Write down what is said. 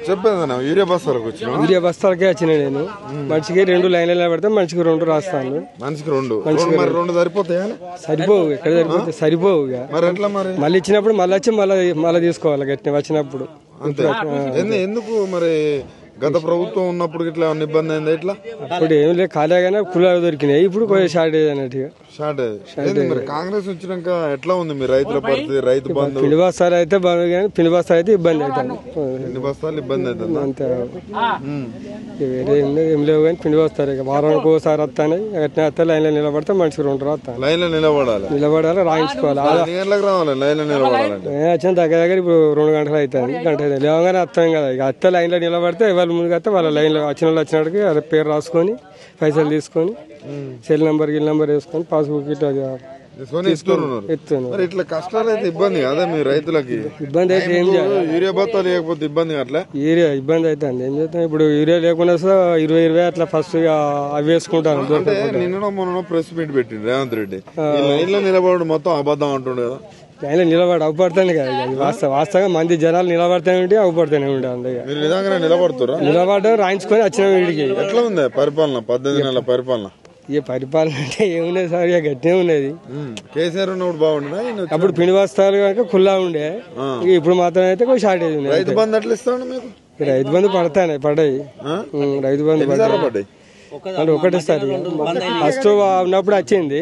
చెప్పేదన్నా urea బస్తాలకు వచ్చిన urea బస్తాలకే వచ్చిన నేను మనిషికి 2 లైన్లు నిలబడితే మనిషికి 2 రాస్తాను. మనిషికి 2 సరిపోతాయా? సరిపోవు, ఎక్కడ సరిపోతే సరిపోవు. మరి ఎట్లా మరి మళ్ళీ ఇచ్చినప్పుడు మళ్ళీ వచ్చి మళ్ళీ తీసుకోవాలి గట్టి వచ్చినప్పుడు. అంతే ఎందుకు మరి గత ప్రభుత్వం ఉన్నప్పుడు ఇట్లా ఇబ్బంది అయింది? ఇట్లా అప్పుడు ఏం లేదు, ఖాళీగానే కులాలు దొరికినాయి. ఇప్పుడు కొంచెం షార్టేజ్ అన్నట్టుగా. మరి కాంగ్రెస్ వచ్చినాక ఎట్లా ఉంది మీ రైతుల పరిస్థితి? రైతు బంధు పిండి బస్తాలు అయితే బాగా, కానీ పిండి బస్తాలు అయితే ఇబ్బంది అవుతుంది. పిండి బస్తాలు ఇబ్బంది అవుతుంది అంతే, వేరే ఏం లేవు. కానీ పిండి బస్తాలు ఇక వారానికి ఒకసారి వస్తాయి. అట్లా వస్తే లైన్లో నిలబడితే మనిషికి 2 రాస్తాను. లైన్లో నిలబడాలి, రాయించుకోవాలి. రావాలి లైన్లో నిలబడాలంటే వచ్చిన దగ్గర ఇప్పుడు 2 గంటలు అవుతుంది. గంట లేవగానే వస్తాం కదా. ఇక అత్తే లైన్లో నిలబడితే ఎవరు ముందుకు వస్తే వాళ్ళ లైన్లో వచ్చిన వాళ్ళు వచ్చినట్టుకి పేరు రాసుకొని పైసలు తీసుకొని సెల్ నెంబర్ వేసుకొని పాస్బుక్ ఇట్లా ఇస్తున్నారు. ఇట్లా కష్టాలు అయితే ఇబ్బంది కదా మీ రైతులకి? ఇబ్బంది అయితే ఏం చేయాలి? యూరియా బత్తా లేకపోతే ఇబ్బంది అట్లా యూరియా ఇబ్బంది అవుతుంది. ఏం చేస్తాం ఇప్పుడు? యూరియా లేకుండా 20 అట్లా ఫస్ట్ అవి వేసుకుంటాను. నిన్న మొన్న ప్రెస్ మీట్ పెట్టిండు రేవంత్ రెడ్డి. లైన్లో నిలబడి మొత్తం అబద్ధం అంటుండే కదా. ఆయన నిలబడి అవుపడతాను కదా. వాస్తవంగా మంది జనాలు నిలబడతానే ఉంటే అవుపడతానే ఉండే. మీరు నిజంగానే నిలబడుతురా? నిలబడడం రాయించుకొని వచ్చిన వీడికి. ఎట్లా ఉంది పరిపాలన? 18 నెలల పరిపాలన. ఏ పరిపాలన అంటే ఏమున్నది సార్, ఇక గట్టినే ఉన్నది. కేసీఆర్ ఉన్నప్పుడు బాగుండే. అప్పుడు పిండి బస్తాలు కనుక ఖుల్లా ఉండే. ఇప్పుడు మాత్రం అయితే కొంచెం షార్టేజ్ ఉంది. రైతు బంధు ఎట్లా ఇస్తాను మీకు? రైతు బంధు పడతాయి, పడ్డాయి. రైతు బంధు పడ్డాయి అంటే ఒకటేసారి ఫస్ట్ ఉన్నప్పుడు వచ్చింది.